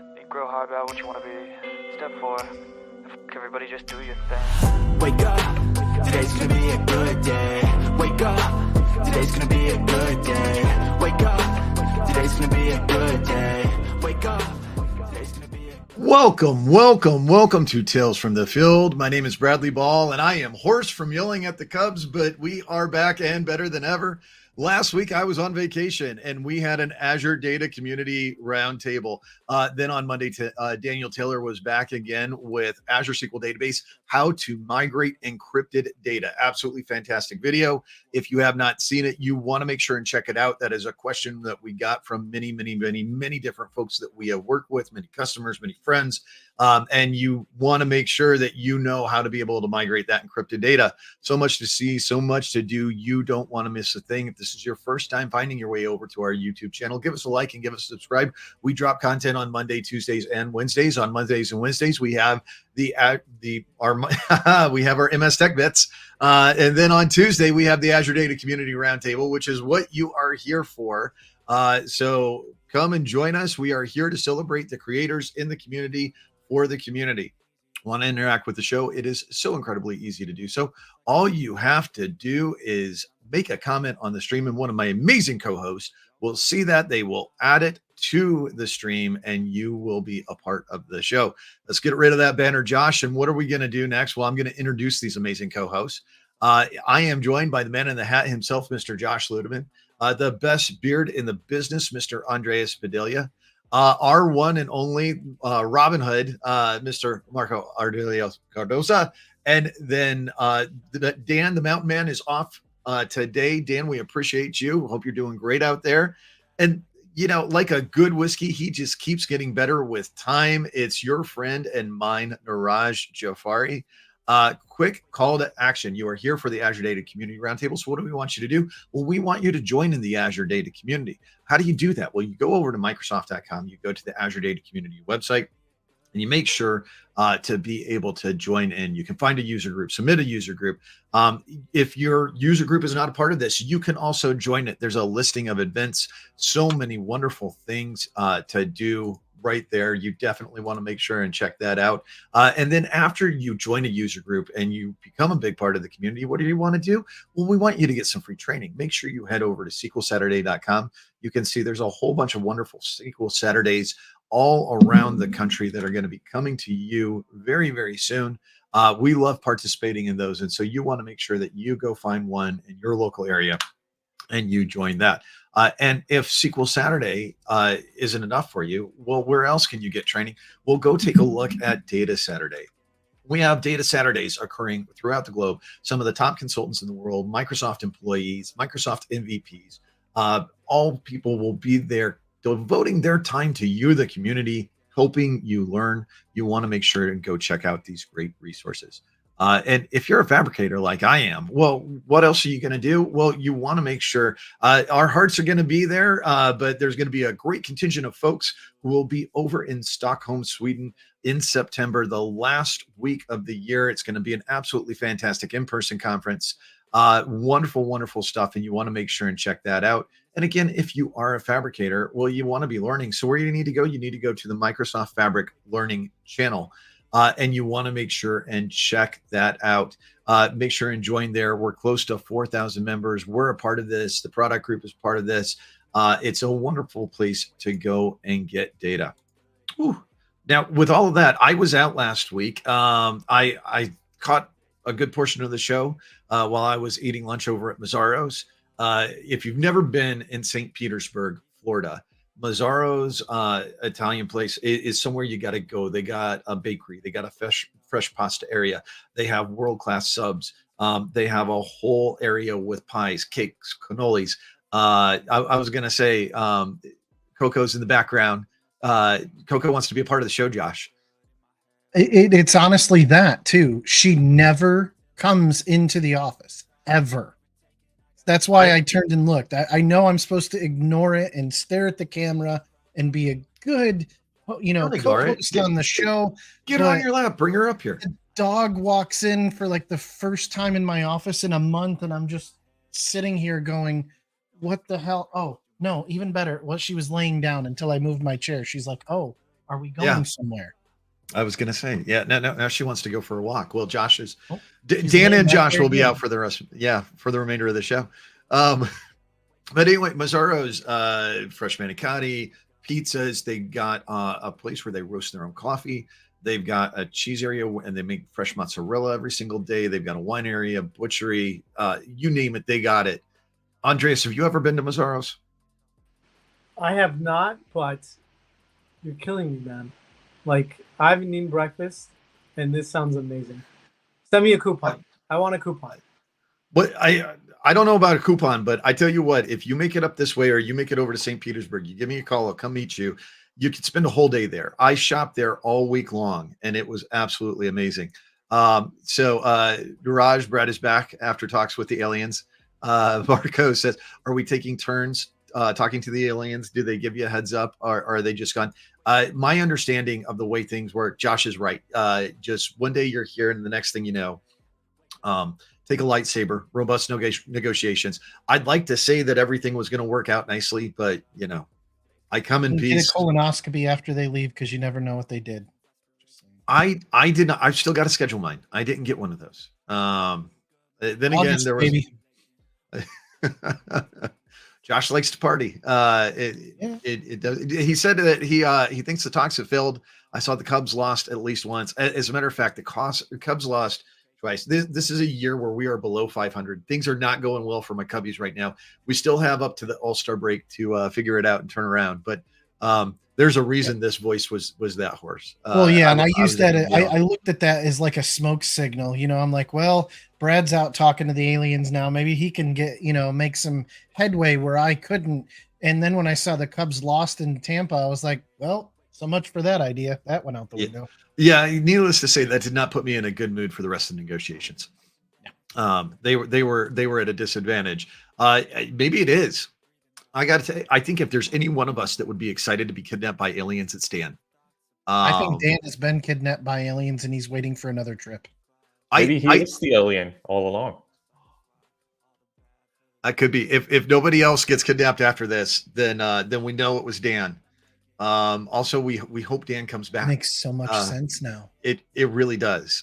You grow hard about what you want to be. Step 4, everybody just do your thing. Wake up, today's gonna be a good day. Wake up, today's gonna be a good day. Wake up, today's gonna be a good day. Wake up, today's gonna be a Welcome to Tales from the Field. My name is Bradley Ball, and I am hoarse from yelling at the Cubs, but we are back and better than ever. Last week, I was on vacation, and we had an Azure Data Community Roundtable. Then on Monday, Daniel Taylor was back again with Azure SQL Database, how to migrate encrypted data. Absolutely fantastic video. If you have not seen it, you want to make sure and check it out. That is a question that we got from many different folks that we have worked with, many customers, many friends. And you want to make sure that you know how to be able to migrate that encrypted data. So much to see, so much to do. You don't want to miss a thing. If this is your first time finding your way over to our YouTube channel, give us a like and give us a subscribe. We drop content on Monday, Tuesdays, and Wednesdays. On Mondays and Wednesdays, we have we have our MS Tech Bits. And then on Tuesday, we have the Azure Data Community Roundtable, which is what you are here for. So come and join us. We are here to celebrate the creators in the community for the community. Want to interact with the show? It is so incredibly easy to do so. All you have to do is make a comment on the stream, and one of my amazing co-hosts will see that. They will add it to the stream, and you will be a part of the show. Let's get rid of that banner, Josh. And what are we going to do next? Well, I'm going to introduce these amazing co-hosts. I am joined by the man in the hat himself, Mr. Josh Luedeman, the best beard in the business, Mr. Andrés Padilla, our one and only Robin Hood, Mr. Marco Aurelio Cardoso, and then Dan, the Mountain Man, is off today. Dan, we appreciate you. Hope you're doing great out there. And you know, like a good whiskey, he just keeps getting better with time. It's your friend and mine, Neeraj Jhaveri. Quick call to action. You are here for the Azure Data Community Roundtable. So what do we want you to do? Well, we want you to join in the Azure Data Community. How do you do that? Well, you go over to Microsoft.com, you go to the Azure Data Community website, and you make sure to be able to join in. You can find a user group, submit a user group. If your user group is not a part of this, you can also join it. There's a listing of events, so many wonderful things to do right there. You definitely want to make sure and check that out. And then after you join a user group and you become a big part of the community, what do you want to do? Well, we want you to get some free training. Make sure you head over to SQLSaturday.com. You can see there's a whole bunch of wonderful SQL Saturdays all around the country that are going to be coming to you very, very soon. We love participating in those. And so you want to make sure that you go find one in your local area and you join that. And if SQL Saturday isn't enough for you, well, where else can you get training? Well, go take a look at Data Saturday. We have Data Saturdays occurring throughout the globe. Some of the top consultants in the world, Microsoft employees, Microsoft MVPs, all people will be there devoting their time to you, the community, helping you learn. You want to make sure and go check out these great resources. And if you're a fabricator like I am, well, what else are you going to do? Well, you want to make sure our hearts are going to be there, but there's going to be a great contingent of folks who will be over in Stockholm, Sweden in September, the last week of the year. It's going to be an absolutely fantastic in-person conference. Wonderful stuff. And you want to make sure and check that out. And again, if you are a fabricator, well, you want to be learning. So where you need to go? You need to go to the Microsoft Fabric Learning channel. And you want to make sure and check that out. Make sure and join there. We're close to 4,000 members. We're a part of this. The product group is part of this. It's a wonderful place to go and get data. Whew. Now, with all of that, I was out last week. I caught a good portion of the show while I was eating lunch over at Mazzaro's. If you've never been in St. Petersburg, Florida, Mazzaro's Italian place is somewhere you got to go. They got a bakery. They got a fresh pasta area. They have world-class subs. They have a whole area with pies, cakes, cannolis. I was going to say Coco's in the background. Coco wants to be a part of the show, Josh. It's honestly that, too. She never comes into the office, ever. That's why I turned and looked. I know I'm supposed to ignore it and stare at the camera and be a good, co-host on the show. Get her on your lap. Bring her up here. The dog walks in for like the first time in my office in a month, and I'm just sitting here going, what the hell? Oh, no, even better. Well, she was laying down until I moved my chair. She's like, oh, Are we going Yeah. somewhere? I was going to say, yeah, now she wants to go for a walk. Well, Josh is, She's Dan laying and back Josh there will be again. out for the rest, for the remainder of the show. But anyway, Mazzaro's fresh manicotti, pizzas. They got a place where they roast their own coffee. They've got a cheese area and they make fresh mozzarella every single day. They've got a wine area, butchery, you name it, they got it. Andreas, have you ever been to Mazzaro's? I have not, but you're killing me, man. Like, I haven't eaten breakfast, and this sounds amazing. Send me a coupon. I want a coupon. But I don't know about a coupon, but I tell you what, if you make it up this way or you make it over to St. Petersburg, you give me a call, I'll come meet you. You could spend a whole day there. I shopped there all week long, and it was absolutely amazing. So Neeraj, Brad is back after talks with the aliens. Marco says, are we taking turns talking to the aliens? Do they give you a heads up, or are they just gone? My understanding of the way things work, Josh is right. Just one day you're here, and the next thing you know, take a lightsaber, robust negotiations. I'd like to say that everything was going to work out nicely, but I come in peace. Get a colonoscopy after they leave because you never know what they did. I did not. I've still got to schedule mine. I didn't get one of those. Then again, there was. Baby. Josh likes to party. It does. He said that he thinks the talks have failed. I saw the Cubs lost at least once. As a matter of fact, the Cubs lost twice. This is a year where we are below 500. Things are not going well for my Cubbies right now. We still have up to the All-Star break to figure it out and turn around. But there's a reason this voice was that hoarse. And I used that. I looked at that as like a smoke signal. I'm like, well, Brad's out talking to the aliens now. Maybe he can get, make some headway where I couldn't. And then when I saw the Cubs lost in Tampa, I was like, well, so much for that idea. That went out the window. Yeah, needless to say, that did not put me in a good mood for the rest of the negotiations. They were at a disadvantage. Maybe it is. I got to say, I think if there's any one of us that would be excited to be kidnapped by aliens, it's Dan. I think Dan has been kidnapped by aliens and he's waiting for another trip. Maybe he is the alien all along. I could be. If nobody else gets kidnapped after this, then we know it was Dan. Also, we hope Dan comes back. Makes so much sense now. It really does.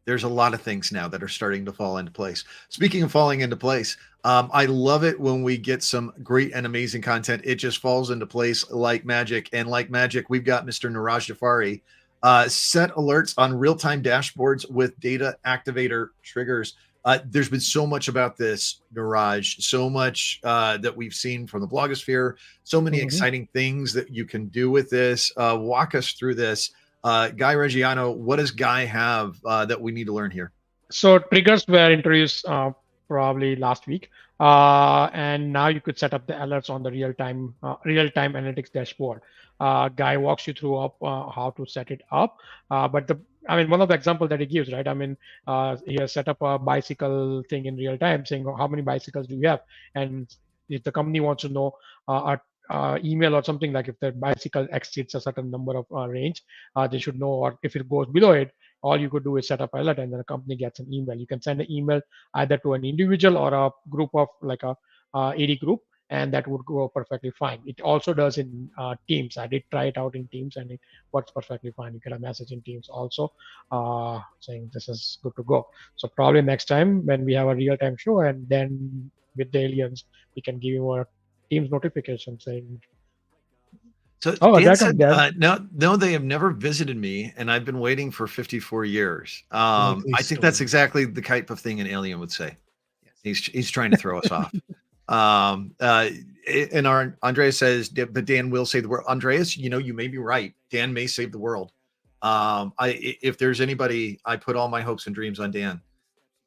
There's a lot of things now that are starting to fall into place. Speaking of falling into place, I love it when we get some great and amazing content. It just falls into place like magic. And like magic, we've got Mr. Neeraj Jhaveri. Set alerts on real-time dashboards with data activator triggers. There's been so much about this, Neeraj, so much that we've seen from the blogosphere, so many exciting things that you can do with this. Walk us through this. Guy Reggiano, what does Guy have that we need to learn here? So triggers were introduced probably last week, and now you could set up the alerts on the real-time analytics dashboard. Guy walks you through how to set it up, but one of the examples that he gives, right? He has set up a bicycle thing in real time, saying how many bicycles do you have, and if the company wants to know email or something, like if the bicycle exceeds a certain number of range, they should know, or if it goes below it, all you could do is set up alert and then the company gets an email. You can send an email either to an individual or a group of like a AD group, and that would go perfectly fine. It also does in Teams. I did try it out in Teams and it works perfectly fine. You get a message in Teams also saying this is good to go. So probably next time when we have a real-time show, and then with the aliens, we can give you a Teams notification saying. So Dan said, no, they have never visited me, and I've been waiting for 54 years. I think that's exactly the type of thing an alien would say. He's trying to throw us off. And Andreas says, but Dan will save the world. Andreas, you may be right. Dan may save the world. If there's anybody, I put all my hopes and dreams on Dan,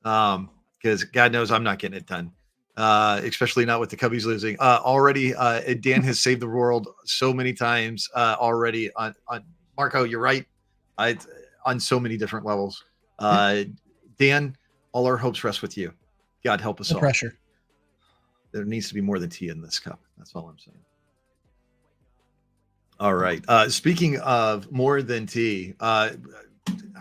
because God knows I'm not getting it done. Especially not with the Cubbies losing. Already, Dan has saved the world so many times already. On Marco, you're right. On so many different levels. Dan, all our hopes rest with you. God help us all. Pressure. There needs to be more than tea in this cup. That's all I'm saying. All right. Speaking of more than tea, how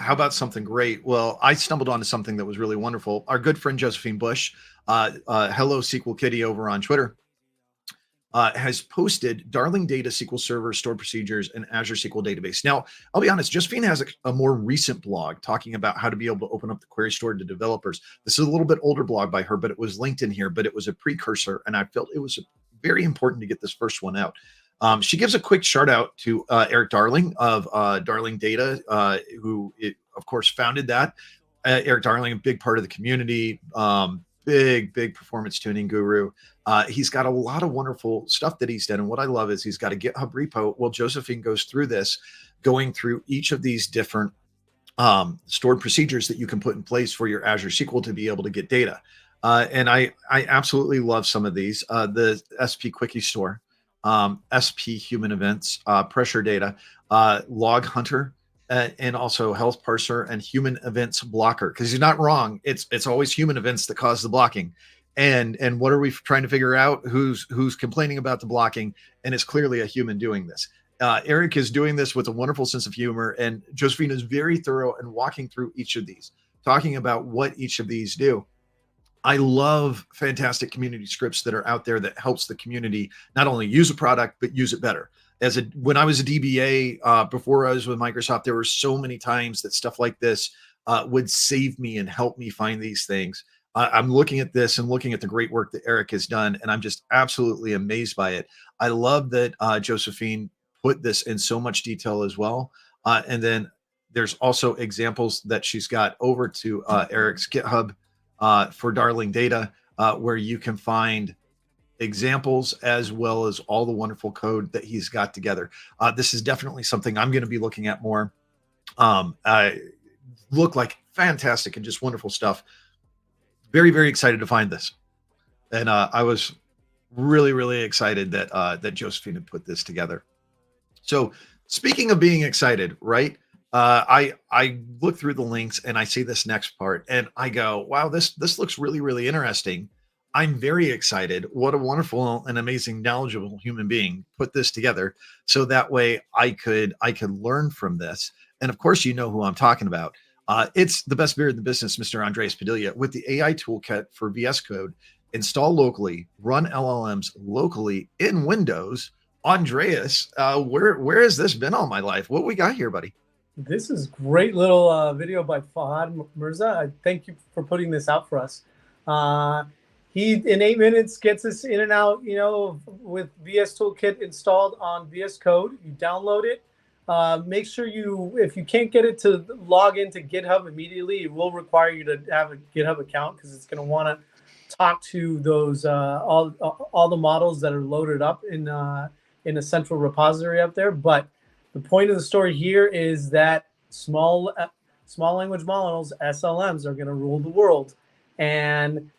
about something great? Well, I stumbled onto something that was really wonderful. Our good friend Josephine Bush, hello SQL Kitty over on Twitter, has posted Darling Data SQL Server stored procedures and Azure SQL database. Now, I'll be honest, Josephine has a more recent blog talking about how to be able to open up the query store to developers. This is a little bit older blog by her, but it was linked in here, but it was a precursor, and I felt it was very important to get this first one out. She gives a quick shout out to Eric Darling of Darling Data, who, of course, founded that. Eric Darling, a big part of the community, big performance tuning guru. He's got a lot of wonderful stuff that he's done. And what I love is he's got a GitHub repo. Well, Josephine goes through this, going through each of these different stored procedures that you can put in place for your Azure SQL to be able to get data. And I absolutely love some of these. The SP Quickie Store, SP Human Events, Pressure Data, Log Hunter, and also Health Parser and Human Events Blocker. Because he's not wrong. It's always human events that cause the blocking. And what are we trying to figure out? Who's complaining about the blocking? And it's clearly a human doing this. Eric is doing this with a wonderful sense of humor, and Josephine is very thorough and walking through each of these, talking about what each of these do. I love fantastic community scripts that are out there that helps the community not only use a product, but use it better. When I was a DBA, before I was with Microsoft, there were so many times that stuff like this would save me and help me find these things. I'm looking at this and looking at the great work that Eric has done, and I'm just absolutely amazed by it. I love that Josephine put this in so much detail as well. And then there's also examples that she's got over to Eric's GitHub for Darling Data, where you can find examples as well as all the wonderful code that he's got together. This is definitely something I'm going to be looking at more. Look like fantastic and just wonderful stuff. Very, very excited to find this. And I was really, really excited that that Josephine had put this together. So speaking of being excited, right? I look through the links and I see this next part and I go, wow, this looks really, really interesting. I'm very excited. What a wonderful and amazing, knowledgeable human being put this together. So that way I could learn from this. And of course, you know who I'm talking about. It's the best beard in the business, Mr. Andrés Padilla, with the AI toolkit for VS Code. Install locally, run LLMs locally in Windows. Andreas, where has this been all my life? What we got here, buddy? This is great little video by Fahad Mirza. I thank you for putting this out for us. He, in 8 minutes, gets us in and out, with VS Toolkit installed on VS Code. You download it. Make sure if you can't get it to log into GitHub immediately, it will require you to have a GitHub account because it's going to want to talk to those all the models that are loaded up in a central repository up there. But the point of the story here is that small language models, SLMs, are going to rule the world, and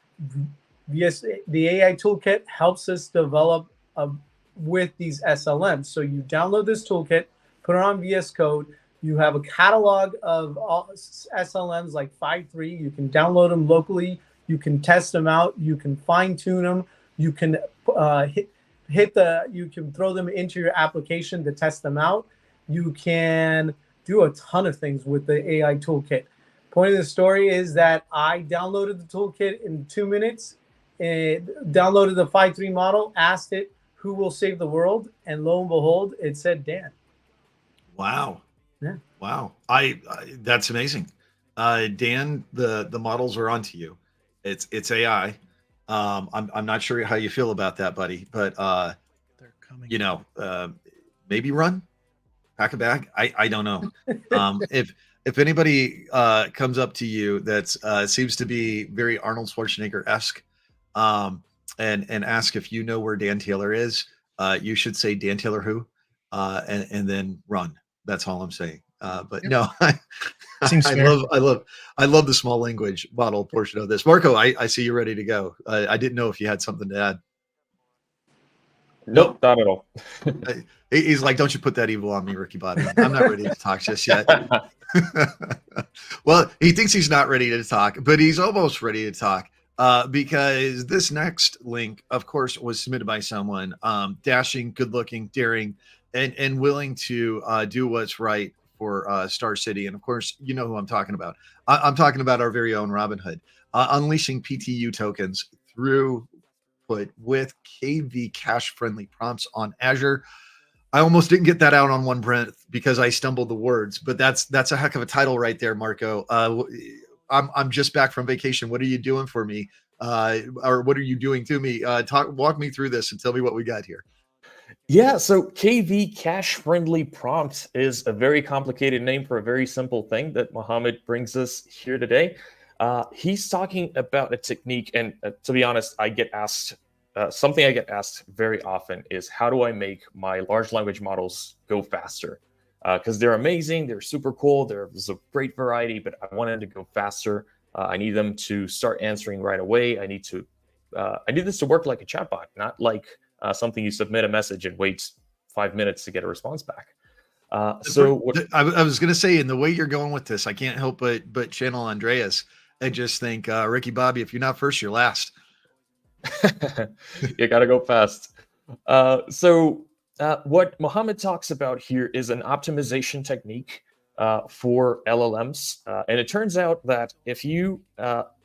the AI toolkit helps us develop with these SLMs. So you download this toolkit, put it on VS Code. You have a catalog of all SLMs like 5.3. You can download them locally. You can test them out. You can fine tune them. You can you can throw them into your application to test them out. You can do a ton of things with the AI toolkit. Point of the story is that I downloaded the toolkit in 2 minutes, and downloaded the 5.3 model, asked it who will save the world, and lo and behold, it said Dan. Wow. Yeah. Wow. That's amazing. Dan, the models are onto you. It's AI. I'm not sure how you feel about that, buddy, but they're coming. Maybe run, pack a bag. I don't know. If anybody comes up to you that seems to be very Arnold Schwarzenegger-esque, and ask if you know where Dan Taylor is, you should say Dan Taylor who, and then run. That's all I'm saying. But no, I love the small language model portion of this. Marco, I see you ready to go. I didn't know if you had something to add. Nope, not at all. He's like, don't you put that evil on me, Ricky Bobby. I'm not ready to talk just yet. Well, he thinks he's not ready to talk, but he's almost ready to talk. Because this next link, of course, was submitted by someone dashing, good-looking, daring, and willing to do what's right for Star City. And of course, you know who I'm talking about. I'm talking about our very own Robinhood, unleashing PTU tokens through output with KV cache-friendly prompts on Azure. I almost didn't get that out on one breath because I stumbled the words, but that's a heck of a title right there, Marco. I'm just back from vacation. What are you doing for me? Or what are you doing to me? Walk me through this and tell me what we got here. Yeah, so KV cache-friendly prompt is a very complicated name for a very simple thing that Mohammed brings us here today. He's talking about a technique, and to be honest, I get asked something I get asked very often is, how do I make my large language models go faster? Because they're amazing, they're super cool, there's a great variety, but I want them to go faster. I need them to start answering right away. I need this to work like a chatbot, not like something you submit a message and wait 5 minutes to get a response back. I was going to say, in the way you're going with this, I can't help but channel Andreas and just think, Ricky Bobby, if you're not first, you're last. You got to go fast. What Mohammed talks about here is an optimization technique for LLMs. And it turns out that if you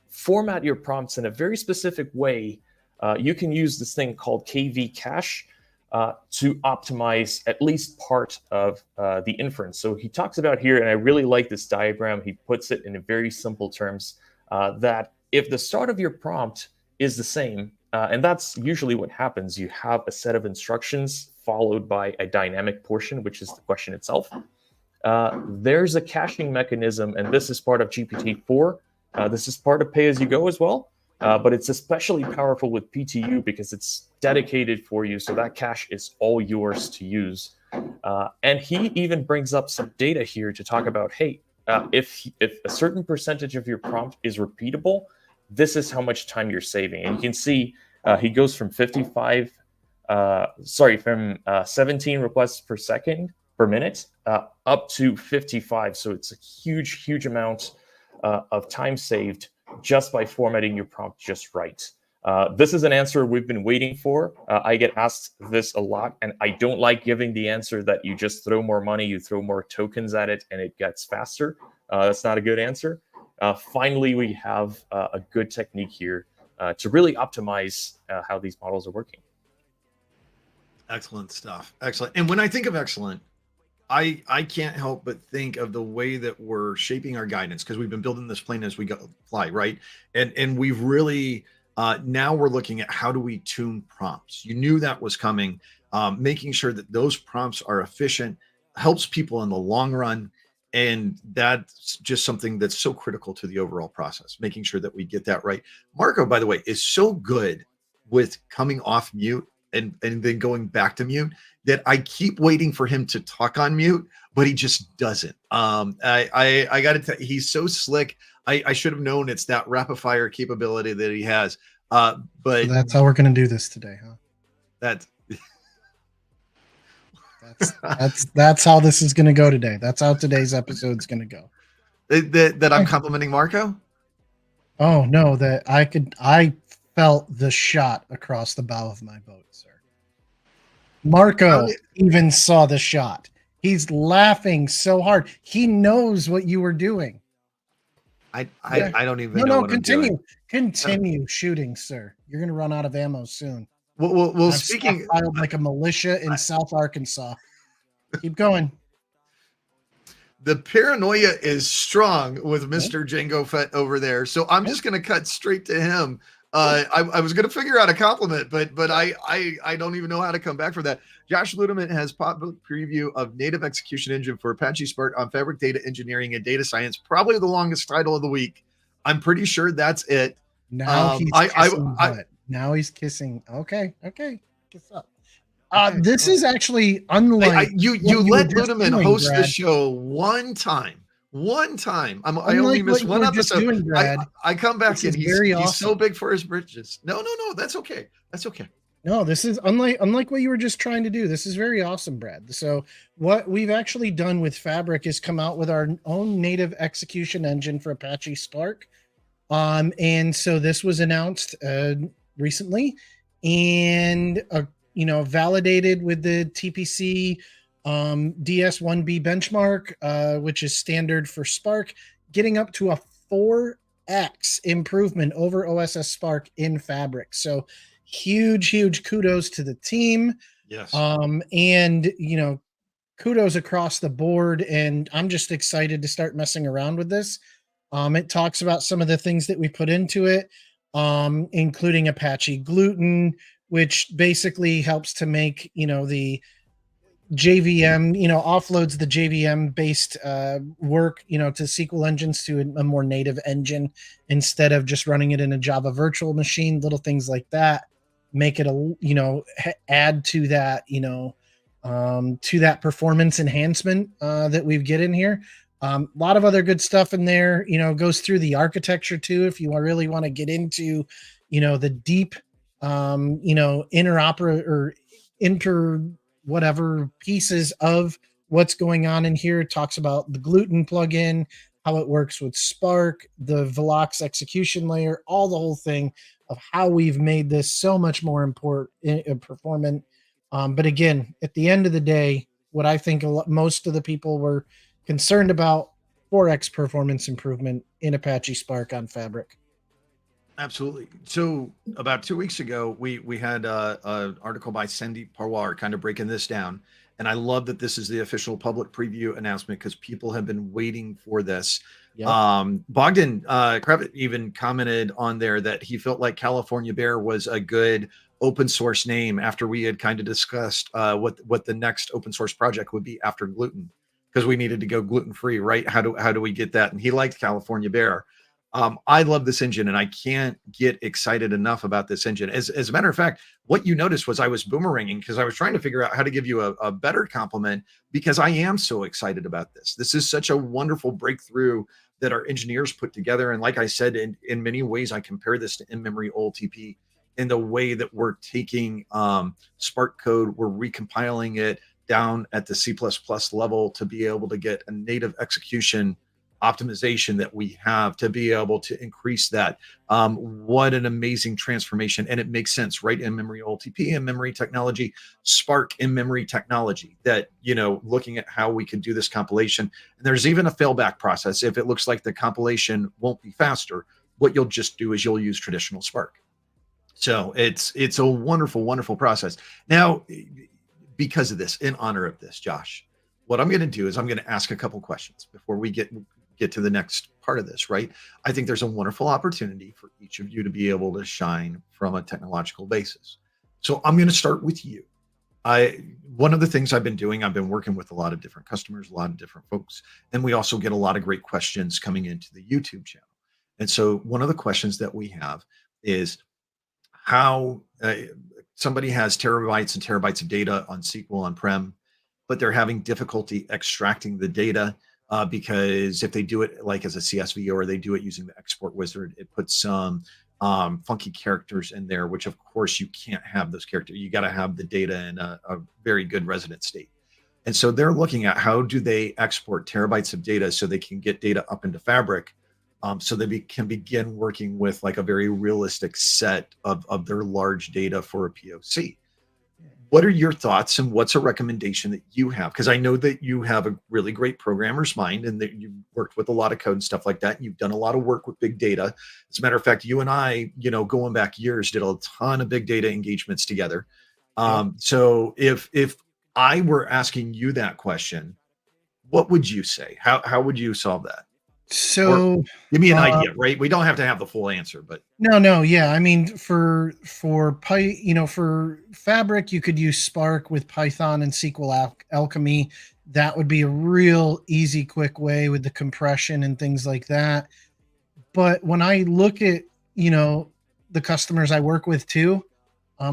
format your prompts in a very specific way, you can use this thing called KV cache to optimize at least part of the inference. So he talks about here, and I really like this diagram. He puts it in very simple terms, that if the start of your prompt is the same, and that's usually what happens, you have a set of instructions followed by a dynamic portion, which is the question itself. There's a caching mechanism, and this is part of GPT-4. This is part of pay-as-you-go as well. But it's especially powerful with PTU because it's dedicated for you. So that cache is all yours to use. And he even brings up some data here to talk about, hey, if a certain percentage of your prompt is repeatable, this is how much time you're saving. And you can see he goes from 17 requests per minute up to 55. So it's a huge amount of time saved just by formatting your prompt just right. This is an answer we've been waiting for. I get asked this a lot, and I don't like giving the answer that you just throw more money, you throw more tokens at it, and it gets faster. That's not a good answer. Finally, we have a good technique here to really optimize how these models are working. Excellent stuff. Excellent. And when I think of excellent, I can't help but think of the way that we're shaping our guidance, because we've been building this plane as we go fly, right? And we've really now we're looking at how do we tune prompts. You knew that was coming. Making sure that those prompts are efficient helps people in the long run. And that's just something that's so critical to the overall process, making sure that we get that right. Marco, by the way, is so good with coming off mute and then going back to mute that I keep waiting for him to talk on mute, but he just doesn't. I got to tell you, he's so slick. I should have known it's that rapid fire capability that he has. But so that's how we're going to do this today, huh? That's how this is going to go today. That's how today's episode is going to go. That I'm complimenting Marco? Oh no, I felt the shot across the bow of my boat, sir. Marco even saw the shot. He's laughing so hard. He knows what you were doing. I don't even know what continue. I'm doing. Continue shooting, sir. You're going to run out of ammo soon. Well, speaking like a militia in South Arkansas. Keep going. The paranoia is strong with Mr. Django Fett over there, so I'm just going to cut straight to him. I was going to figure out a compliment, but I don't even know how to come back from that. Josh Luedeman has public preview of native execution engine for Apache Spark on Fabric Data Engineering and Data Science. Probably the longest title of the week. I'm pretty sure that's it. Now now he's kissing. Okay. Kiss up. This is actually unlike you let Luedeman host the show one time. I only missed one episode. Doing, I come back and he's so big for his britches. No, that's okay. No, this is unlike what you were just trying to do. This is very awesome, Brad. So what we've actually done with Fabric is come out with our own native execution engine for Apache Spark. And so this was announced recently and validated with the TPC DS1B benchmark, which is standard for Spark, getting up to a 4x improvement over OSS Spark in Fabric. So huge kudos to the team. Yes. And kudos across the board. And I'm just excited to start messing around with this. It talks about some of the things that we put into it, including Apache Gluten, which basically helps to make, the JVM, offloads the JVM based work, to SQL engines to a more native engine instead of just running it in a Java virtual machine. Little things like that make it add to that, to that performance enhancement that we get in here. A lot of other good stuff in there, goes through the architecture too. If you really want to get into, the deep, whatever pieces of what's going on in here. It talks about the gluten plugin, how it works with Spark, the Velox execution layer, all the whole thing of how we've made this so much more important, performant. But again, at the end of the day, what I think most of the people were concerned about, 4x performance improvement in Apache Spark on Fabric. Absolutely. So about 2 weeks ago, we had an article by Sandeep Parwar kind of breaking this down. And I love that this is the official public preview announcement because people have been waiting for this. Yep. Bogdan Kravitz even commented on there that he felt like California Bear was a good open source name after we had kind of discussed what the next open source project would be after gluten, because we needed to go gluten free, right? How do we get that? And he liked California Bear. I love this engine and I can't get excited enough about this engine. As a matter of fact, what you noticed was I was boomeranging because I was trying to figure out how to give you a better compliment because I am so excited about this. This is such a wonderful breakthrough that our engineers put together. And like I said, in many ways, I compare this to in-memory OLTP in the way that we're taking Spark code, we're recompiling it down at the C++ level to be able to get a native execution optimization that we have to be able to increase that. What an amazing transformation. And it makes sense, right? In-memory OLTP, in-memory technology, Spark in-memory technology that, looking at how we can do this compilation. And there's even a failback process. If it looks like the compilation won't be faster, what you'll just do is you'll use traditional Spark. So it's a wonderful, wonderful process. Now, because of this, in honor of this, Josh, what I'm going to do is I'm going to ask a couple questions before we get to the next part of this, right? I think there's a wonderful opportunity for each of you to be able to shine from a technological basis. So I'm going to start with you. One of the things I've been doing, I've been working with a lot of different customers, a lot of different folks, and we also get a lot of great questions coming into the YouTube channel. And so one of the questions that we have is how somebody has terabytes and terabytes of data on SQL on-prem, but they're having difficulty extracting the data because if they do it like as a CSV or they do it using the export wizard, it puts some funky characters in there, which of course you can't have those characters. You got to have the data in a very good resident state. And so they're looking at how do they export terabytes of data so they can get data up into Fabric so they can begin working with like a very realistic set of their large data for a POC. What are your thoughts and what's a recommendation that you have? Because I know that you have a really great programmer's mind and that you've worked with a lot of code and stuff like that. And you've done a lot of work with big data. As a matter of fact, you and I, going back years, did a ton of big data engagements together. So if I were asking you that question, what would you say? How would you solve that? So give me an idea, right? We don't have to have the full answer, but no. Yeah. I mean, for Fabric, you could use Spark with Python and SQL Alchemy. That would be a real easy, quick way with the compression and things like that. But when I look at, the customers I work with too,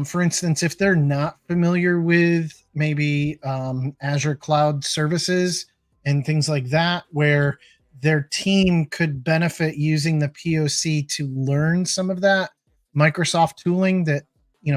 for instance, if they're not familiar with maybe Azure cloud services and things like that, where their team could benefit using the POC to learn some of that Microsoft tooling that,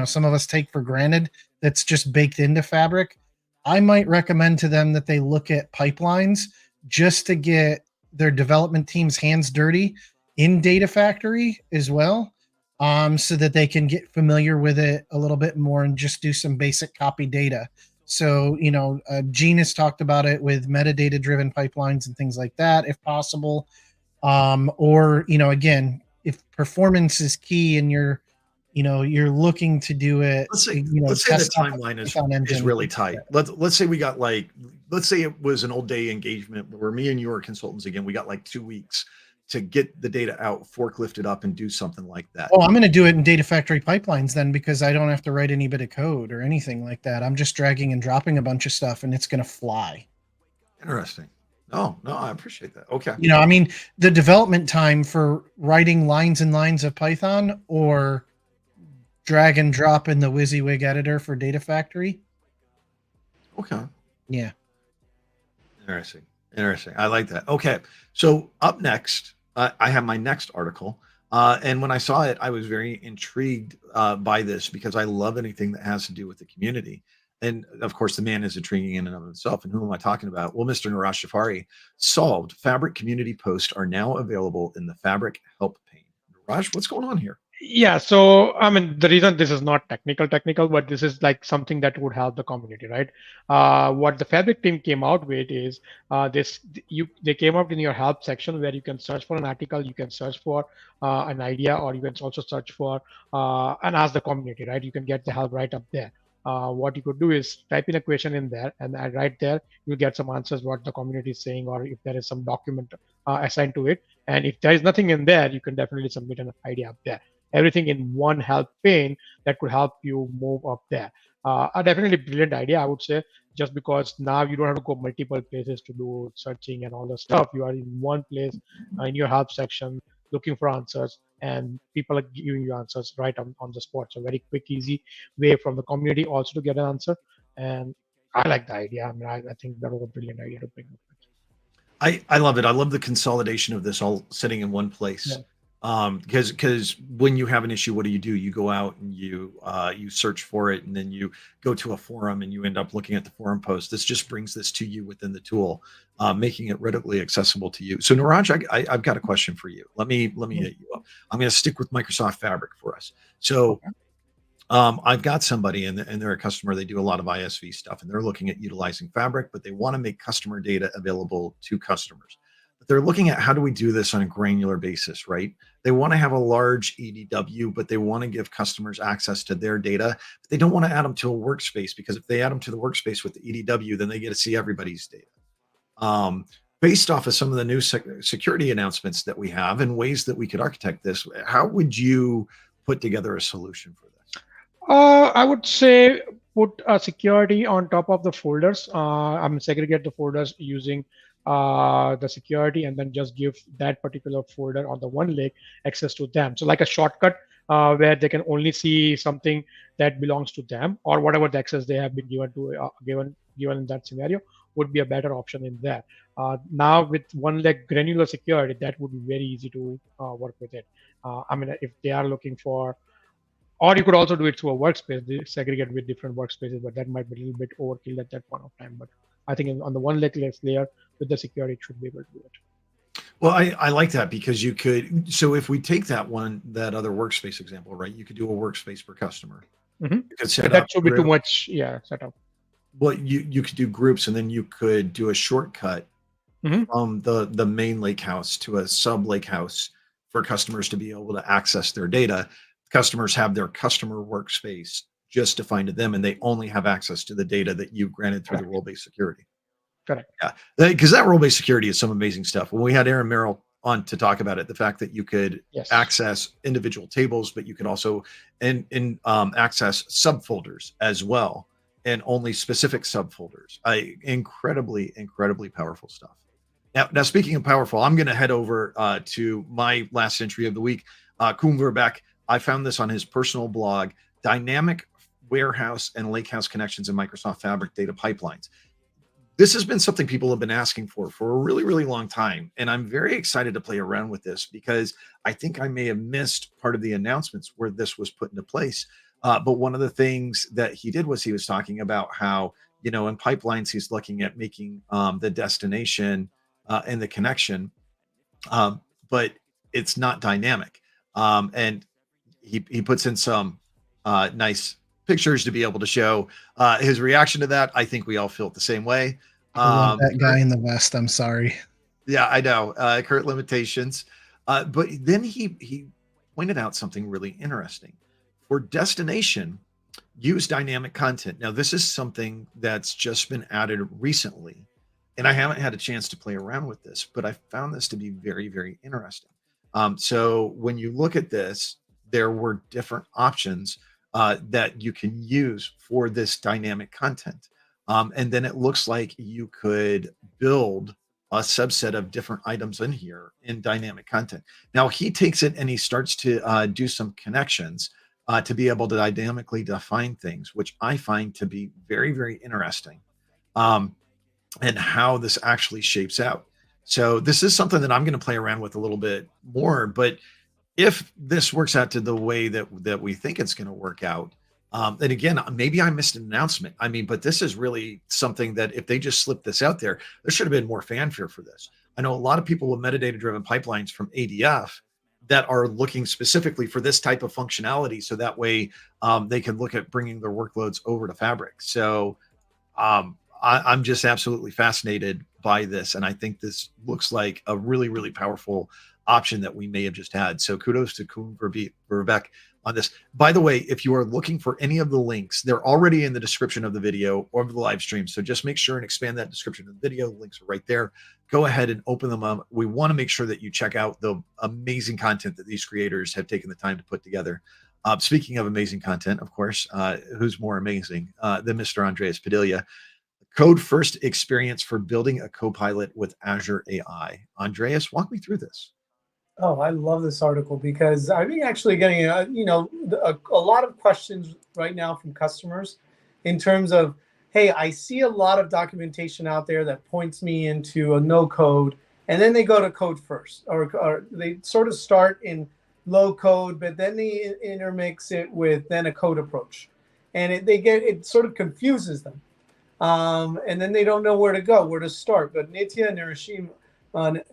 some of us take for granted that's just baked into Fabric, I might recommend to them that they look at pipelines just to get their development team's hands dirty in Data Factory as well, so that they can get familiar with it a little bit more and just do some basic copy data. So, Gene has talked about it with metadata-driven pipelines and things like that, if possible. Or, again, if performance is key and you're, you're looking to do it. Let's say the test out timeline is Python engine. really tight. Let's say we got let's say it was an all day engagement where me and you are consultants again. We got 2 weeks to get the data out, forklift it up, and do something like that. Oh, I'm going to do it in Data Factory pipelines then, because I don't have to write any bit of code or anything like that. I'm just dragging and dropping a bunch of stuff, and it's going to fly. Interesting. No, I appreciate that. Okay. The development time for writing lines and lines of Python or drag and drop in the WYSIWYG editor for Data Factory. Okay. Yeah. Interesting. I like that. Okay. So up next, I have my next article. And when I saw it, I was very intrigued by this because I love anything that has to do with the community. And of course, the man is intriguing in and of himself. And who am I talking about? Well, Mr. Neeraj Jhaveri solved Fabric community posts are now available in the Fabric help pane. Neeraj, what's going on here? Yeah, so the reason this is not technical, but this is something that would help the community, right? What the Fabric team came out with is they came up in your help section where you can search for an article, you can search for an idea, or you can also search for and ask the community, right? You can get the help right up there. What you could do is type in a question in there, and right there you'll get some answers what the community is saying, or if there is some document assigned to it. And if there is nothing in there, you can definitely submit an idea up there. Everything in one help pane that could help you move up there. A definitely brilliant idea, I would say, just because now you don't have to go multiple places to do searching and all the stuff. You are in one place in your help section looking for answers, and people are giving you answers right on the spot. So very quick, easy way from the community also to get an answer. And I like the idea. I think that was a brilliant idea to bring up. I love it. I love the consolidation of this all sitting in one place. Yeah. Because when you have an issue, what do? You go out and you search for it, and then you go to a forum and you end up looking at the forum post. This just brings this to you within the tool, making it readily accessible to you. So Neeraj, I've got a question for you. Let me hit you up. I'm going to stick with Microsoft Fabric for us. So I've got somebody and they're a customer. They do a lot of ISV stuff, and they're looking at utilizing Fabric, but they want to make customer data available to customers. They're looking at how do we do this on a granular basis, right? They want to have a large EDW, but they want to give customers access to their data. But they don't want to add them to a workspace, because if they add them to the workspace with the EDW, then they get to see everybody's data. Based off of some of the new security announcements that we have and ways that we could architect this, how would you put together a solution for this? I would say put security on top of the folders. Segregate the folders using the security, and then just give that particular folder on the one lake access to them. So like a shortcut where they can only see something that belongs to them, or whatever the access they have been given to given in that scenario would be a better option in there. Now with one lake granular security, that would be very easy to work with it. If they are looking for, or you could also do it through a workspace, they segregate with different workspaces, but that might be a little bit overkill at that point of time. But I think on the one lake layer with the security, it should be able to do it. Well, I like that, because you could, so if we take that other workspace example, right, you could do a workspace per customer. Mm-hmm. You could set that up should be too much, setup. Well, you could do groups, and then you could do a shortcut from the main lake house to a sub lake house for customers to be able to access their data. Customers have their customer workspace just defined to them, and they only have access to the data that you've granted through the role-based security. Correct. Yeah, because that role-based security is some amazing stuff. When we had Aaron Merrill on to talk about it, the fact that you could access individual tables, but you could also access subfolders as well, and only specific subfolders. Incredibly powerful stuff. Now, speaking of powerful, I'm going to head over to my last entry of the week. Koen Verbeek, I found this on his personal blog, Dynamic Warehouse and Lakehouse Connections in Microsoft Fabric Data Pipelines. This has been something people have been asking for a really, really long time. And I'm very excited to play around with this, because I think I may have missed part of the announcements where this was put into place. But one of the things that he did was he was talking about how, in pipelines, he's looking at making the destination and the connection, but it's not dynamic. And he puts in some nice pictures to be able to show his reaction to that. I think we all feel it the same way. I love that guy in the vest. I'm sorry. Yeah, I know. Current limitations. But then he pointed out something really interesting. For destination, use dynamic content. Now, this is something that's just been added recently, and I haven't had a chance to play around with this, but I found this to be very, very interesting. So when you look at this, there were different options that you can use for this dynamic content. And then it looks like you could build a subset of different items in here in dynamic content. Now he takes it and he starts to do some connections to be able to dynamically define things, which I find to be very, very interesting, and how this actually shapes out. So this is something that I'm going to play around with a little bit more. But if this works out to the way that we think it's going to work out, and again, maybe I missed an announcement. I mean, but this is really something that if they just slipped this out there, there should have been more fanfare for this. I know a lot of people with metadata-driven pipelines from ADF that are looking specifically for this type of functionality, so that way they can look at bringing their workloads over to Fabric. So I'm just absolutely fascinated by this, and I think this looks like a really, really powerful option that we may have just had. So kudos to Koen Verbeek on this. By the way, if you are looking for any of the links, they're already in the description of the video or the live stream. So just make sure and expand that description of the video. The links are right there. Go ahead and open them up. We want to make sure that you check out the amazing content that these creators have taken the time to put together. Speaking of amazing content, of course, who's more amazing than Mr. Andrés Padilla? Code first experience for building a Copilot with Azure AI. Andreas, walk me through this. Oh, I love this article because I've been actually getting a lot of questions right now from customers in terms of, hey, I see a lot of documentation out there that points me into a no code, and then they go to code first, or they sort of start in low code, but then they intermix it with then a code approach, and it sort of confuses them, and then they don't know where to go, where to start. But Nitya Narasimhan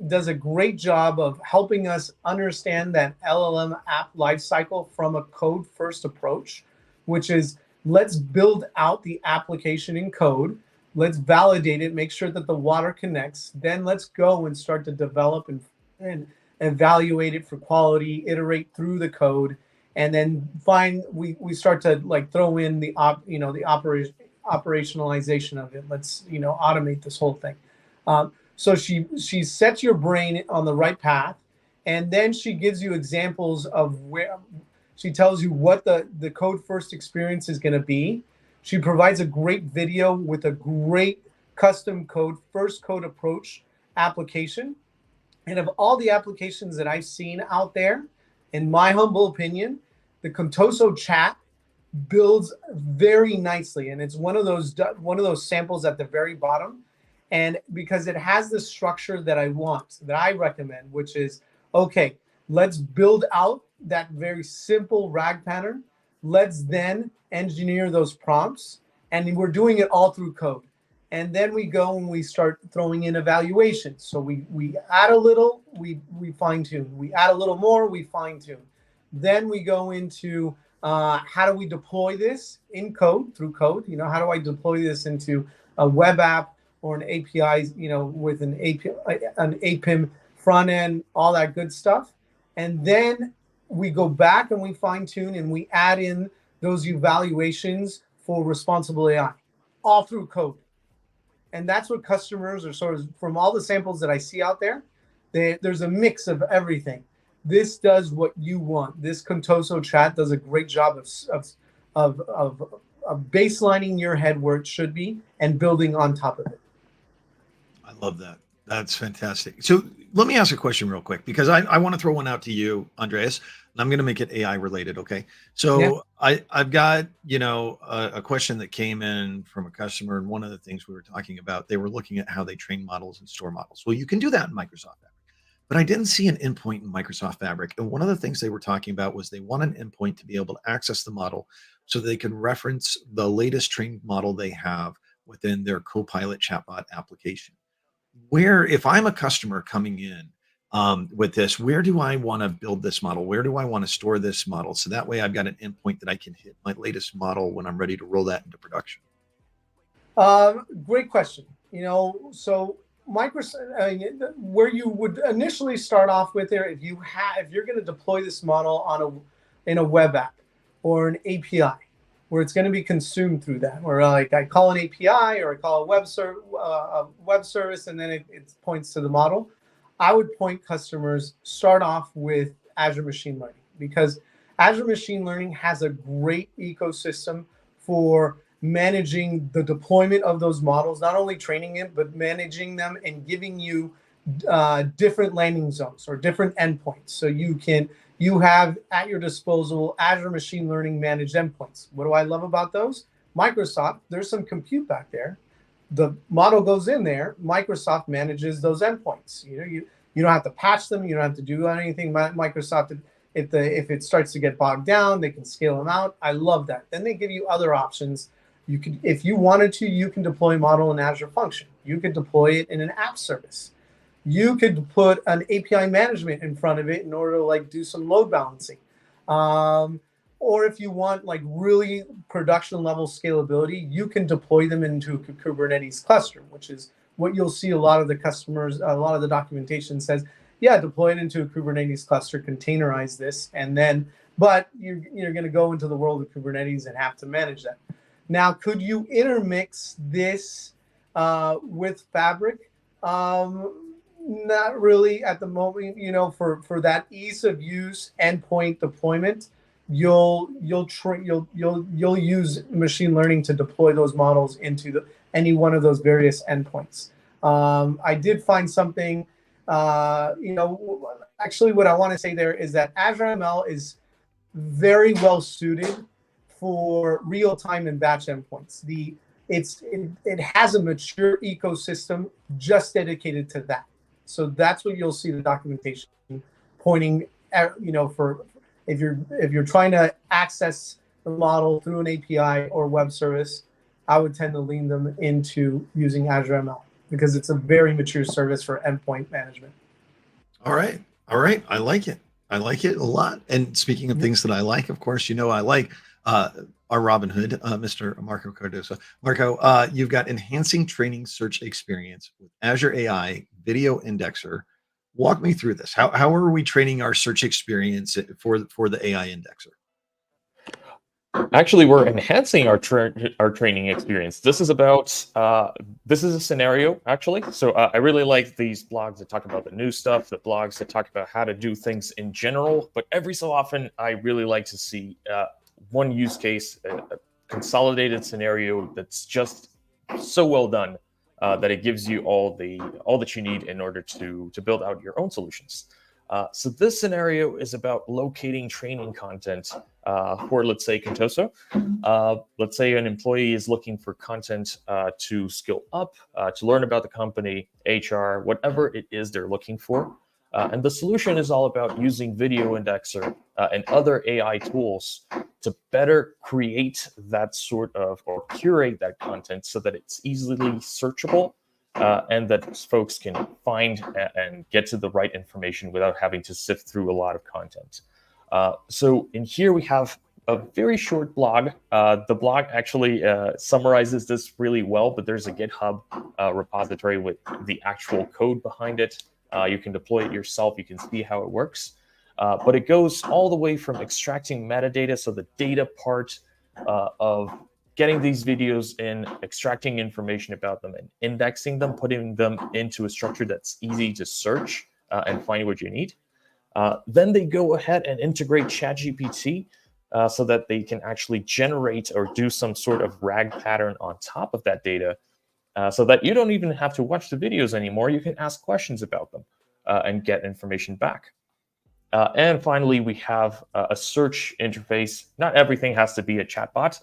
does a great job of helping us understand that LLM app lifecycle from a code first approach, which is let's build out the application in code. Let's validate it, make sure that the water connects. Then let's go and start to develop and evaluate it for quality, iterate through the code, and then we start to like throw in the operationalization of it. Let's automate this whole thing. So she sets your brain on the right path, and then she gives you examples of where she tells you what the code first experience is going to be. She provides a great video with a great custom code approach application. And of all the applications that I've seen out there, in my humble opinion, the Contoso chat builds very nicely, and it's one of those samples at the very bottom. And because it has the structure that I want, that I recommend, which is, okay, let's build out that very simple RAG pattern. Let's then engineer those prompts. And we're doing it all through code. And then we go and we start throwing in evaluations. So we add a little, we fine tune. We add a little more, we fine tune. Then we go into how do we deploy this in code, through code? How do I deploy this into a web app or an API, with an APIM front end, all that good stuff. And then we go back and we fine tune and we add in those evaluations for responsible AI, all through code. And that's what customers are sort of, from all the samples that I see out there, there's a mix of everything. This does what you want. This Contoso chat does a great job of baselining your head where it should be and building on top of it. I love that. That's fantastic. So let me ask a question real quick, because I want to throw one out to you, Andreas, and I'm going to make it AI related. Okay. So yeah. I've got, a question that came in from a customer. And one of the things we were talking about, they were looking at how they train models and store models. Well, you can do that in Microsoft Fabric, but I didn't see an endpoint in Microsoft Fabric. And one of the things they were talking about was they want an endpoint to be able to access the model so they can reference the latest trained model they have within their Copilot chatbot application. Where, if I'm a customer coming in with this, where do I want to build this model? Where do I want to store this model? So that way I've got an endpoint that I can hit my latest model when I'm ready to roll that into production. Great question. So Microsoft, where you would initially start off with there, if you're going to deploy this model in a web app, or an API, where it's going to be consumed through that. Where like I call an API or I call a web service, and then it points to the model. I would point customers start off with Azure Machine Learning, because Azure Machine Learning has a great ecosystem for managing the deployment of those models, not only training it, but managing them and giving you different landing zones or different endpoints. So you have at your disposal Azure Machine Learning managed endpoints. What do I love about those? Microsoft, there's some compute back there. The model goes in there. Microsoft manages those endpoints. You don't have to patch them. You don't have to do anything. Microsoft, if it starts to get bogged down, they can scale them out. I love that. Then they give you other options. You can, if you wanted to, you can deploy a model in Azure Function. You could deploy it in an app service. You could put an API management in front of it in order to like do some load balancing. Or if you want like really production level scalability, you can deploy them into a Kubernetes cluster, which is what you'll see a lot of the customers, a lot of the documentation says, yeah, deploy it into a Kubernetes cluster, containerize this, and then, but you're going to go into the world of Kubernetes and have to manage that. Now, could you intermix this with Fabric? Not really at the moment. For that ease of use endpoint deployment, you'll use machine learning to deploy those models into any one of those various endpoints. I did find something. Actually, what I want to say there is that Azure ML is very well suited for real-time and batch endpoints. It has a mature ecosystem just dedicated to that. So that's what you'll see the documentation pointing at, for if you're trying to access the model through an API or web service, I would tend to lean them into using Azure ML because it's a very mature service for endpoint management. All right. I like it. I like it a lot. And speaking of things that I like, of course, I like our Robin Hood, Mr. Marco Cardoso. Marco, you've got enhancing training search experience with Azure AI Video Indexer. Walk me through this. How are we training our search experience for the AI indexer? Actually, we're enhancing our training experience. This is a scenario, actually. So I really like these blogs that talk about the new stuff, the blogs that talk about how to do things in general. But every so often, I really like to see one use case, a consolidated scenario that's just so well done that it gives you all that you need in order to build out your own solutions. So this scenario is about locating training content for, let's say, Cardoso. Let's say an employee is looking for content to skill up, to learn about the company, HR, whatever it is they're looking for. And the solution is all about using Video Indexer and other AI tools to better create that sort of, or curate that content so that it's easily searchable and that folks can find and get to the right information without having to sift through a lot of content. So in here we have a very short blog. The blog actually summarizes this really well, but there's a GitHub repository with the actual code behind it. You can deploy it yourself. You can see how it works. But it goes all the way from extracting metadata, so the data part of getting these videos in, extracting information about them and indexing them, putting them into a structure that's easy to search and find what you need. Then they go ahead and integrate ChatGPT so that they can actually generate or do some sort of RAG pattern on top of that data so that you don't even have to watch the videos anymore. You can ask questions about them and get information back. And finally, we have a search interface. Not everything has to be a chatbot.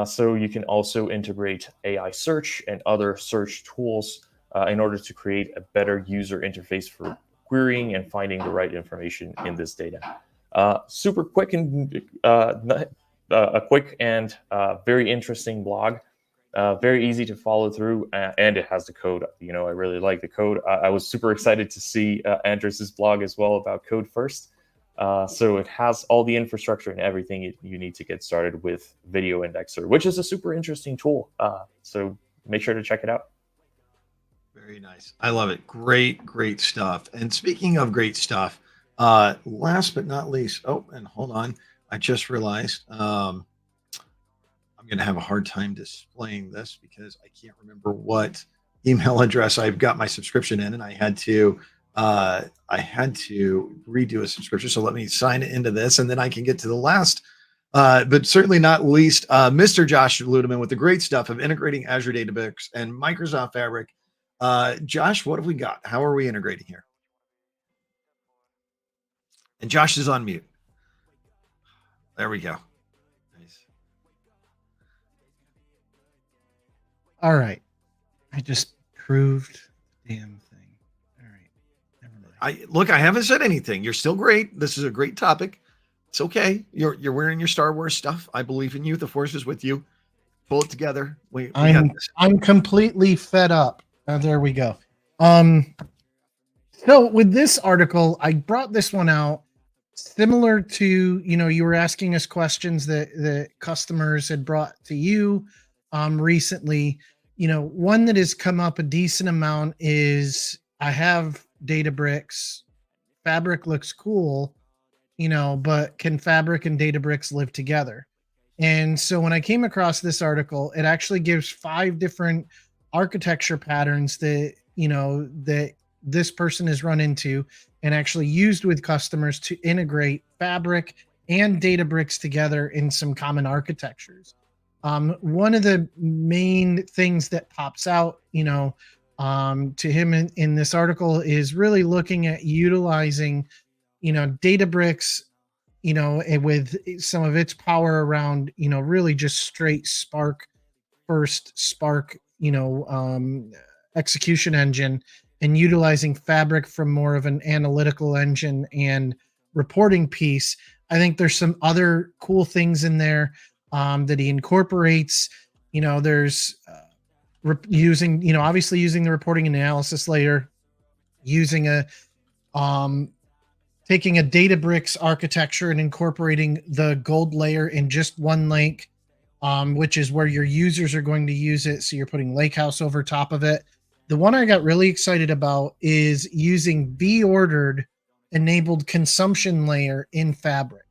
So you can also integrate AI search and other search tools in order to create a better user interface for querying and finding the right information in this data. Super quick and a quick and very interesting blog. Very easy to follow through, and it has the code. I really like the code. I was super excited to see Andres's blog as well about code first. So it has all the infrastructure and everything you need to get started with Video Indexer, which is a super interesting tool. So make sure to check it out. Very nice. I love it. Great stuff. And speaking of great stuff, last but not least, and hold on. I just realized I'm going to have a hard time displaying this because I can't remember what email address I've got my subscription in, and I had to redo a subscription. So let me sign into this, and then I can get to the last, but certainly not least, Mr. Josh Luedeman with the great stuff of integrating Azure Databricks and Microsoft Fabric. Josh, what have we got? How are we integrating here? And Josh is on mute. There we go. Nice. All right. I just proved the damn thing. All right. Never mind. I haven't said anything. You're still great. This is a great topic. It's okay. You're wearing your Star Wars stuff. I believe in you. The Force is with you. Pull it together. I'm completely fed up. There we go. So with this article, I brought this one out similar to, you were asking us questions that the customers had brought to you recently. One that has come up a decent amount is I have Databricks. Fabric looks cool, but can Fabric and Databricks live together? And so when I came across this article, it actually gives 5 different architecture patterns that, that this person has run into and actually used with customers to integrate Fabric and Databricks together in some common architectures. One of the main things that pops out, to him in this article is really looking at utilizing, Databricks, with some of its power around, really just straight Spark execution engine, and utilizing Fabric from more of an analytical engine and reporting piece. I think there's some other cool things in there that he incorporates. There's obviously using the reporting and analysis layer, using taking a Databricks architecture and incorporating the gold layer in just one lake, which is where your users are going to use it. So you're putting Lakehouse over top of it. The one I got really excited about is using V-ordered enabled consumption layer in Fabric.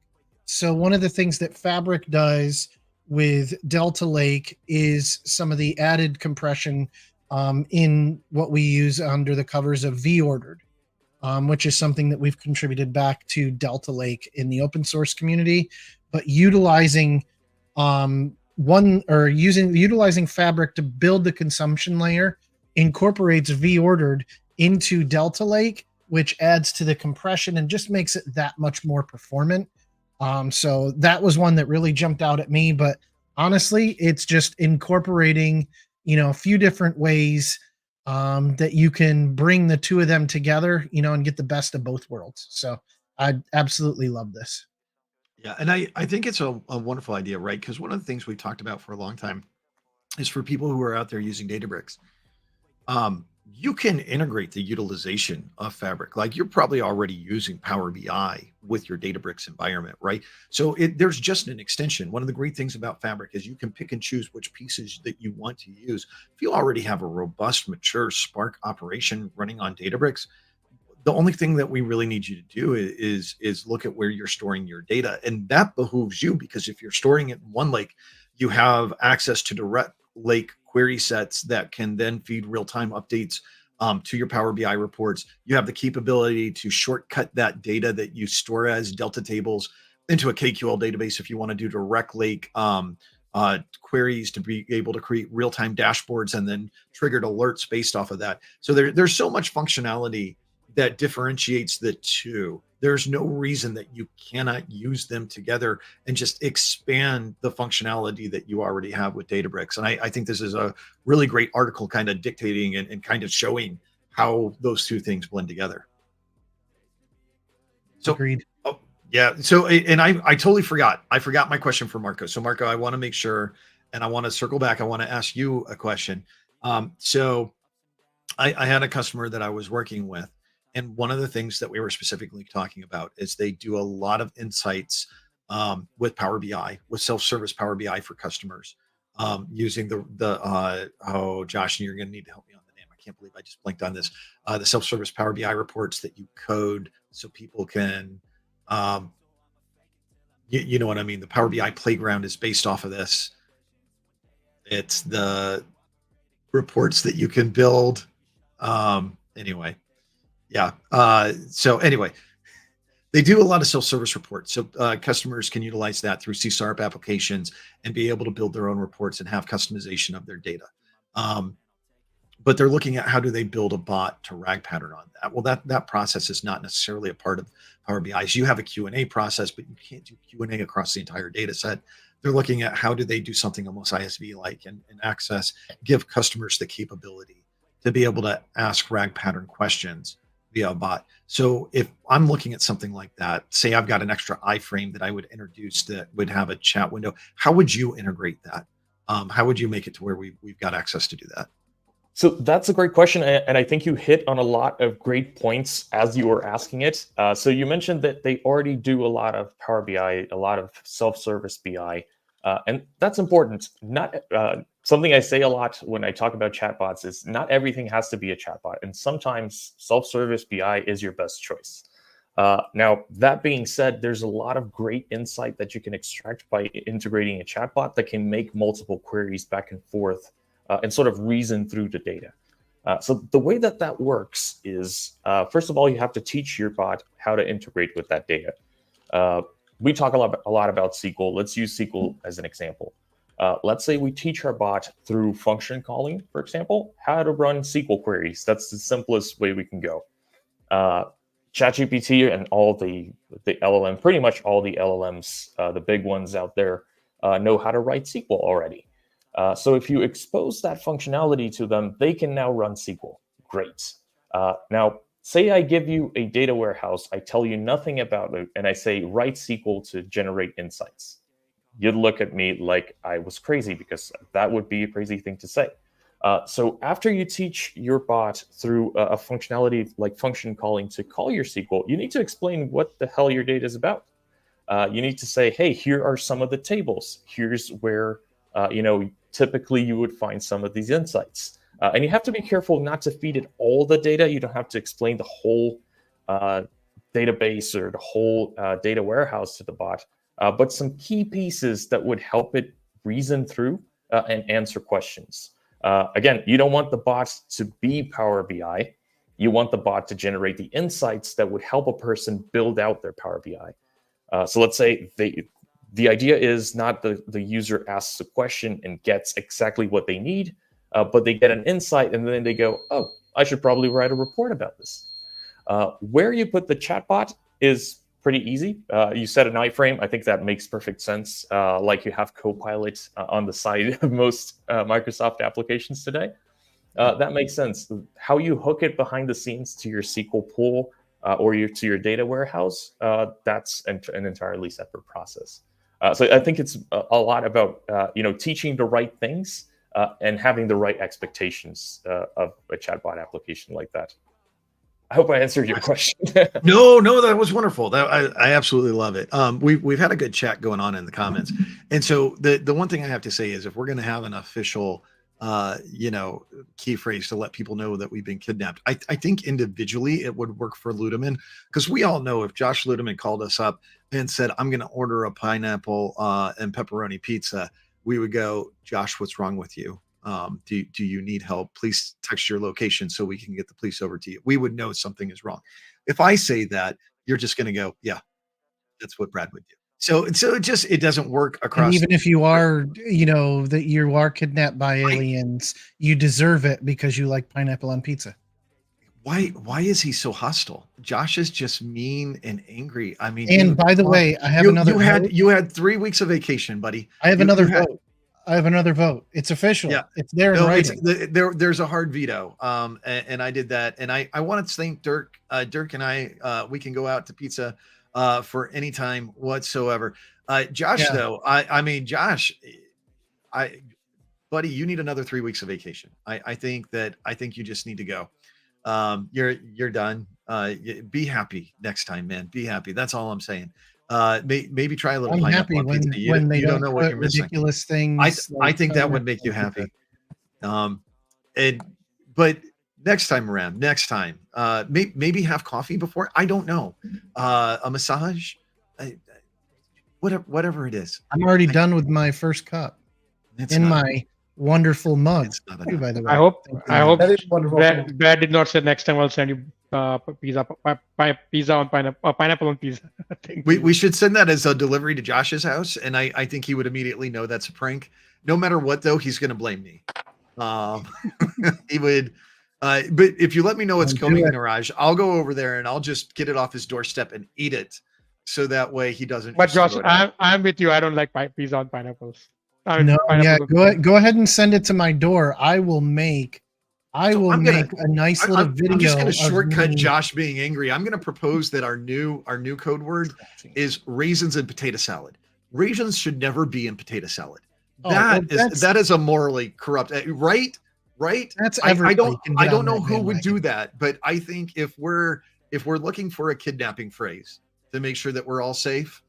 So one of the things that Fabric does with Delta Lake is some of the added compression in what we use under the covers of V-ordered, which is something that we've contributed back to Delta Lake in the open source community. But utilizing utilizing Fabric to build the consumption layer incorporates V-ordered into Delta Lake, which adds to the compression and just makes it that much more performant. So that was one that really jumped out at me. But honestly, it's just incorporating, a few different ways that you can bring the two of them together, and get the best of both worlds. So I absolutely love this. Yeah. And I think it's a wonderful idea, right? Because one of the things we've talked about for a long time is for people who are out there using Databricks, you can integrate the utilization of Fabric. Like you're probably already using Power BI with your Databricks environment, right? So there's just an extension. One of the great things about Fabric is you can pick and choose which pieces that you want to use. If you already have a robust, mature Spark operation running on Databricks, the only thing that we really need you to do is look at where you're storing your data. And that behooves you, because if you're storing it in one lake, you have access to direct lake query sets that can then feed real-time updates to your Power BI reports. You have the capability to shortcut that data that you store as Delta tables into a KQL database if you want to do direct lake queries to be able to create real-time dashboards and then triggered alerts based off of that. So there's so much functionality that differentiates the two. There's no reason that you cannot use them together and just expand the functionality that you already have with Databricks. And I think this is a really great article kind of dictating and kind of showing how those two things blend together. So, agreed. Oh, yeah. So, and I totally forgot. I forgot my question for Marco. So Marco, I want to make sure, and I want to circle back. I want to ask you a question. So I had a customer that I was working with, and one of the things that we were specifically talking about is they do a lot of insights with Power BI, with self-service Power BI for customers, using Josh, you're going to need to help me on the name. I can't believe I just blinked on this. The self-service Power BI reports that you code so people can you know what I mean? The Power BI playground is based off of this. It's the reports that you can build. Anyway, yeah. So anyway, they do a lot of self-service reports. So customers can utilize that through C-Sharp applications and be able to build their own reports and have customization of their data. But they're looking at how do they build a bot to rag pattern on that. Well, that process is not necessarily a part of Power BI. So you have a Q&A process, but you can't do Q&A across the entire data set. They're looking at how do they do something almost ISV-like and access, give customers the capability to be able to ask rag pattern questions via a bot. So if I'm looking at something like that, say I've got an extra iframe that I would introduce that would have a chat window, how would you integrate that? How would you make it to where we've got access to do that? So that's a great question, and I think you hit on a lot of great points as you were asking it. So you mentioned that they already do a lot of Power BI, a lot of self-service BI, and that's important. Not something I say a lot when I talk about chatbots is not everything has to be a chatbot, and sometimes self-service BI is your best choice. Now, that being said, there's a lot of great insight that you can extract by integrating a chatbot that can make multiple queries back and forth and sort of reason through the data. So the way that works is, first of all, you have to teach your bot how to integrate with that data. We talk a lot about SQL. Let's use SQL as an example. Let's say we teach our bot through function calling, for example, how to run SQL queries. That's the simplest way we can go. ChatGPT and all the LLM, pretty much all the LLMs, the big ones out there, know how to write SQL already. So if you expose that functionality to them, they can now run SQL. Great. Now, say I give you a data warehouse, I tell you nothing about it, and I say, write SQL to generate insights. You'd look at me like I was crazy, because that would be a crazy thing to say. So after you teach your bot through a functionality like function calling to call your SQL, you need to explain what the hell your data is about. You need to say, hey, here are some of the tables. Here's where typically you would find some of these insights. And you have to be careful not to feed it all the data. You don't have to explain the whole database or the whole data warehouse to the bot, but some key pieces that would help it reason through and answer questions. Again, you don't want the bot to be Power BI. You want the bot to generate the insights that would help a person build out their Power BI. So let's say the idea is not the user asks a question and gets exactly what they need, but they get an insight and then they go, oh, I should probably write a report about this. Where you put the chatbot is pretty easy. You set an iframe. I think that makes perfect sense. Like you have Copilot on the side of most Microsoft applications today. That makes sense. How you hook it behind the scenes to your SQL pool or to your data warehouse, that's an entirely separate process. So I think it's a lot about teaching the right things and having the right expectations of a chatbot application like that. I hope I answered your question. No, that was wonderful. I absolutely love it. We've had a good chat going on in the comments, and so the one thing I have to say is if we're going to have an official key phrase to let people know that we've been kidnapped, I think individually it would work for Luedeman, because we all know if Josh Luedeman called us up and said, I'm going to order a pineapple and pepperoni pizza, we would go, Josh, what's wrong with you? Do you need help? Please text your location so we can get the police over to you. We would know something is wrong. If I say that, you're just going to go, yeah, that's what Brad would do. So it doesn't work across. And even if you are, that you are kidnapped by aliens, you deserve it because you like pineapple on pizza. Why is he so hostile? Josh is just mean and angry. I mean, and by the way, I have another vote. You had 3 weeks of vacation, buddy. I have another vote. I have another vote. It's official. Yeah. It's there in writing. There's a hard veto. And I did that. And I wanted to thank Dirk. Dirk and I, we can go out to pizza for any time whatsoever. Josh, though, Josh, buddy, you need another 3 weeks of vacation. I think you just need to go. You're done. Be happy next time, man. Be happy. That's all I'm saying. Maybe try a little. I'm happy when they don't know what you're missing. Ridiculous things. I think that would make you happy. But next time, maybe have coffee before. I don't know. A massage. whatever it is. I'm already done with my first cup It's in not- my wonderful mug. it's not Too, enough. by the way. I hope That is wonderful. Brad did not say next time I'll send you pizza on pineapple on pizza. Thank you. We should send that as a delivery to Josh's house, and I think he would immediately know that's a prank. No matter what, though, he's going to blame me. He would. But if you let me know it's Don't do coming, it. Neeraj, I'll go over there and I'll just get it off his doorstep and eat it, so that way he doesn't. But just Josh, throw it out. I'm with you. I don't like pizza on pineapples. No, yeah, Pineapple. go ahead and send it to my door. I will make So I'm gonna- a nice little video. I'm just going to of shortcut me- Josh being angry. I'm going to propose that our new code word is raisins and potato salad. Raisins should never be in potato salad. Oh, well, that's- That is a morally corrupt, right? That's I everybody don't can get on know that who would bandwagon. do that, but I think if we're looking for a kidnapping phrase to make sure that we're all safe,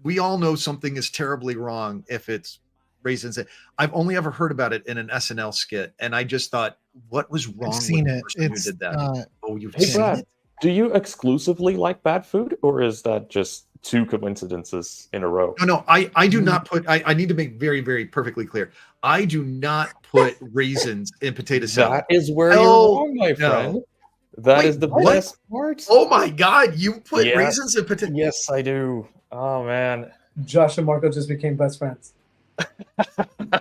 we all know something is terribly wrong if it's raisins. I've only ever heard about it in an SNL skit, and I just thought, what was wrong I've seen with the it. person who It's did that? not. Oh, you've Hey, seen Brad, it? do you exclusively like bad food, or is that just two coincidences in a row? No, I do not put. I need to make very, very perfectly clear. I do not put raisins in potato salad. That is where No, you're wrong, my no. friend. That Wait, is the what? best part. Oh my God, you put Yeah. raisins in potato. Yes, I do. Oh man. Josh and Marco just became best friends.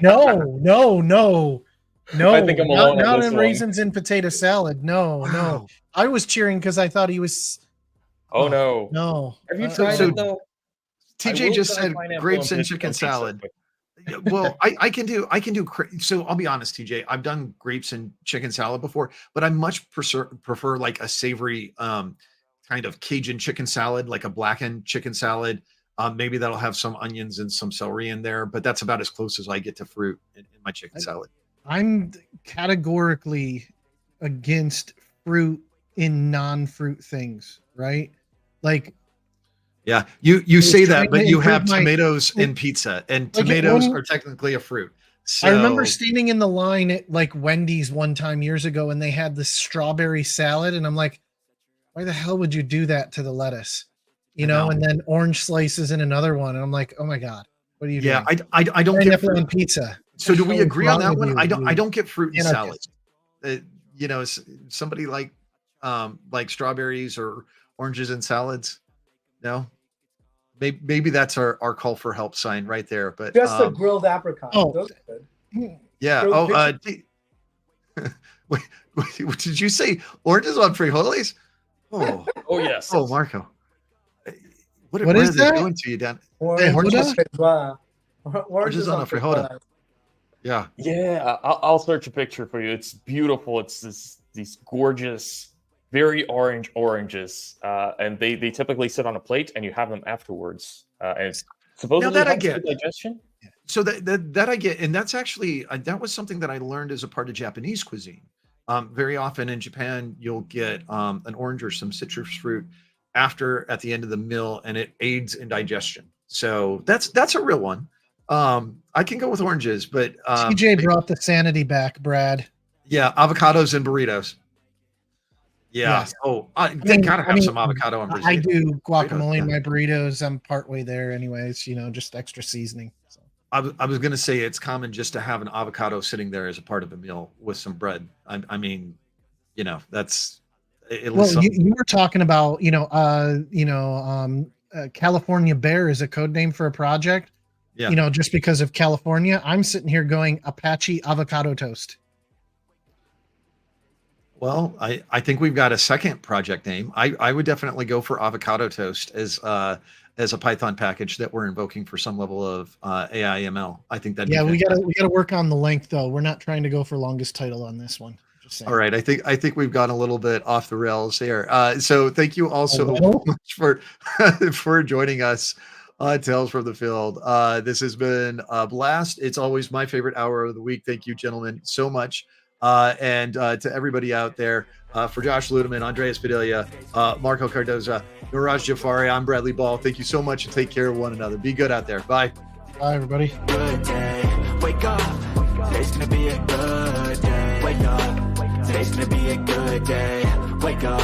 No. I think I'm alone on not this in one. raisins in potato salad. No. Wow. I was cheering because I thought he was. Oh no. No. Have you Uh, tried so it though? I TJ will just try said pineapple grapes on and pizza- chicken on pizza, salad. but- Well, I can do. So I'll be honest, TJ. I've done grapes and chicken salad before, but I much prefer like a savory kind of Cajun chicken salad, like a blackened chicken salad. Maybe that'll have some onions and some celery in there, but that's about as close as I get to fruit in my chicken salad. I'm categorically against fruit in non-fruit things, right? Like, Yeah, you was say trying that, but to you have improve my- tomatoes in pizza, and Like, tomatoes when- are technically a fruit. So I remember standing in the line at like Wendy's one time years ago, and they had this strawberry salad, and I'm like, why the hell would you do that to the lettuce? You I know, know. and then orange slices in another one, and I'm like, oh my god, what are you yeah, doing? I don't get Pineapple fruit. on pizza. So do we What's agree on wrong that with one? you, I don't get fruit in anarchist? salad. You know, somebody like strawberries or oranges in salads. No, maybe that's our call for help sign right there. But Just a grilled apricot. Oh. Those are good. yeah. grilled Oh, wait, did you say oranges on frijoles? Oh, Oh yes. oh, Marco. What are is they that? doing to you down? Oranges Hoda? feijoada. Oranges on a frijolada. Yeah. Yeah, I'll search a picture for you. It's beautiful. It's these gorgeous, very oranges, and they typically sit on a plate, and you have them afterwards. And it's supposedly that I helps with get. digestion. So that I get, and that's actually that was something that I learned as a part of Japanese cuisine. Very often in Japan, you'll get an orange or some citrus fruit at the end of the meal, and it aids in digestion. So that's a real one. I can go with oranges, but TJ brought the sanity back, Brad. yeah, avocados and burritos. Yeah. Yes. Oh, they gotta have some avocado on burritos. I do guacamole in yeah. my burritos. I'm partway there, anyways. You know, just extra seasoning. So. I was gonna say it's common just to have an avocado sitting there as a part of a meal with some bread. I mean, you know, that's at least Well, you were talking about, California Bear is a code name for a project. Yeah. You know, just because of California, I'm sitting here going Apache avocado toast. Well, I think we've got a second project name. I would definitely go for avocado toast as a Python package that we're invoking for some level of AI ML. I think that Yeah, we gotta work on the length though. We're not trying to go for longest title on this one. Just saying. All right, I think we've gone a little bit off the rails there. So thank you all so Hello? much for joining us on Tales from the Field. This has been a blast. It's always my favorite hour of the week. Thank you, gentlemen, so much. And to everybody out there, for Josh Luedeman, Andrés Padilla, Marco Cardoso, Neeraj Jhaveri, I'm Bradley Ball. Thank you so much, and take care of one another. Be good out there. Bye. Bye, everybody. Good day. Wake up. Today's gonna be a good day. Wake up. Today's gonna be a good day. Wake up.